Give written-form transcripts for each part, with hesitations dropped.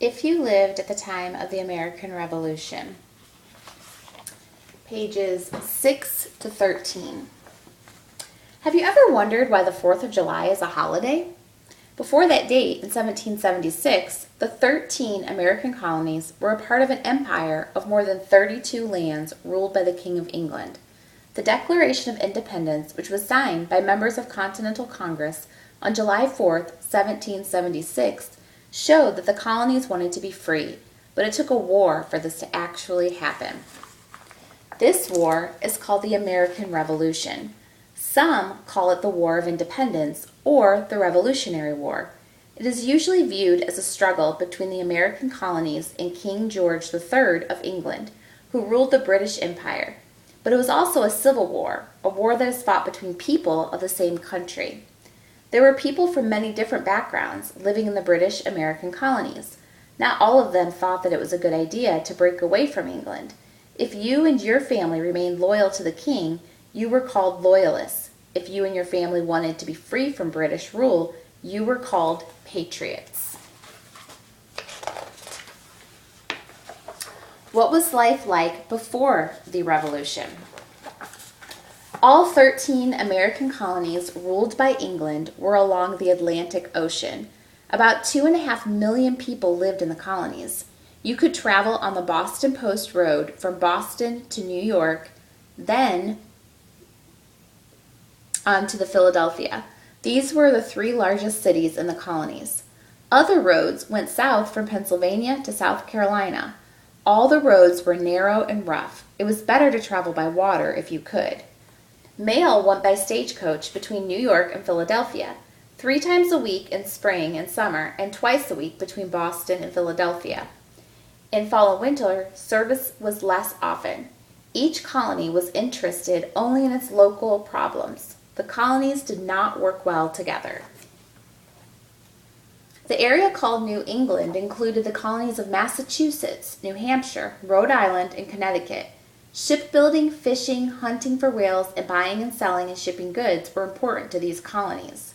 If you lived at the time of the American Revolution. Pages 6 to 13. Have you ever wondered why the 4th of July is a holiday? Before that date, in 1776, the 13 American colonies were a part of an empire of more than 32 lands ruled by the King of England. The Declaration of Independence, which was signed by members of Continental Congress on July 4th, 1776, showed that the colonies wanted to be free, but it took a war for this to actually happen. This war is called the American Revolution. Some call it the War of Independence or the Revolutionary War. It is usually viewed as a struggle between the American colonies and King George III of England, who ruled the British Empire. But it was also a civil war, a war that is fought between people of the same country. There were people from many different backgrounds living in the British American colonies. Not all of them thought that it was a good idea to break away from England. If you and your family remained loyal to the king, you were called loyalists. If you and your family wanted to be free from British rule, you were called patriots. What was life like before the Revolution? All 13 American colonies ruled by England were along the Atlantic Ocean. About 2.5 million people lived in the colonies. You could travel on the Boston Post Road from Boston to New York, then on to the Philadelphia. These were the 3 largest cities in the colonies. Other roads went south from Pennsylvania to South Carolina. All the roads were narrow and rough. It was better to travel by water if you could. Mail went by stagecoach between New York and Philadelphia, 3 times a week in spring and summer, and twice a week between Boston and Philadelphia. In fall and winter, service was less often. Each colony was interested only in its local problems. The colonies did not work well together. The area called New England included the colonies of Massachusetts, New Hampshire, Rhode Island, and Connecticut. Shipbuilding, fishing, hunting for whales, and buying and selling and shipping goods were important to these colonies.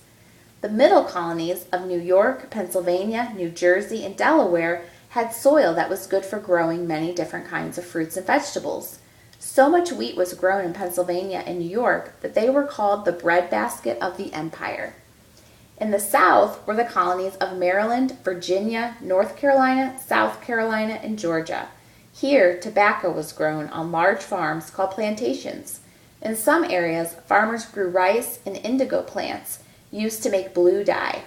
The middle colonies of New York, Pennsylvania, New Jersey, and Delaware had soil that was good for growing many different kinds of fruits and vegetables. So much wheat was grown in Pennsylvania and New York that they were called the breadbasket of the empire. In the South were the colonies of Maryland, Virginia, North Carolina, South Carolina, and Georgia. Here, tobacco was grown on large farms called plantations. In some areas, farmers grew rice and indigo plants used to make blue dye.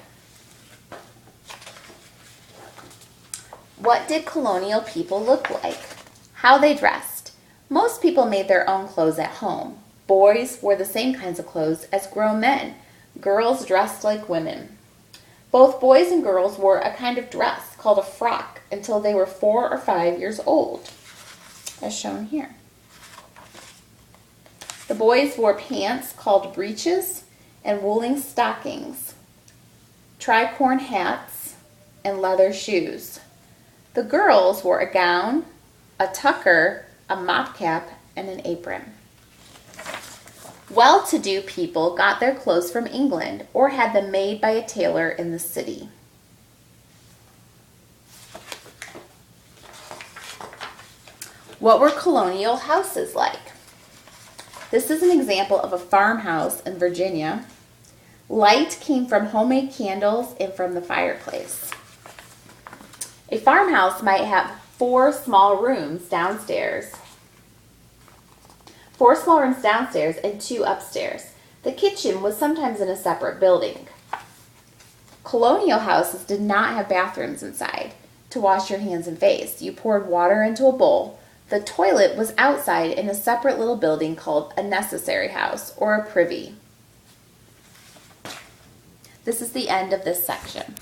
What did colonial people look like? How they dressed? Most people made their own clothes at home. Boys wore the same kinds of clothes as grown men. Girls dressed like women. Both boys and girls wore a kind of dress called a frock until they were 4 or 5 years old, as shown here. The boys wore pants called breeches and woolen stockings, tricorn hats, and leather shoes. The girls wore a gown, a tucker, a mop cap, and an apron. Well-to-do people got their clothes from England or had them made by a tailor in the city. What were colonial houses like? This is an example of a farmhouse in Virginia. Light came from homemade candles and from the fireplace. A farmhouse might have 4 small rooms downstairs. 4 small rooms downstairs and 2 upstairs. The kitchen was sometimes in a separate building. Colonial houses did not have bathrooms inside to wash your hands and face. You poured water into a bowl. The toilet was outside in a separate little building called a necessary house or a privy. This is the end of this section.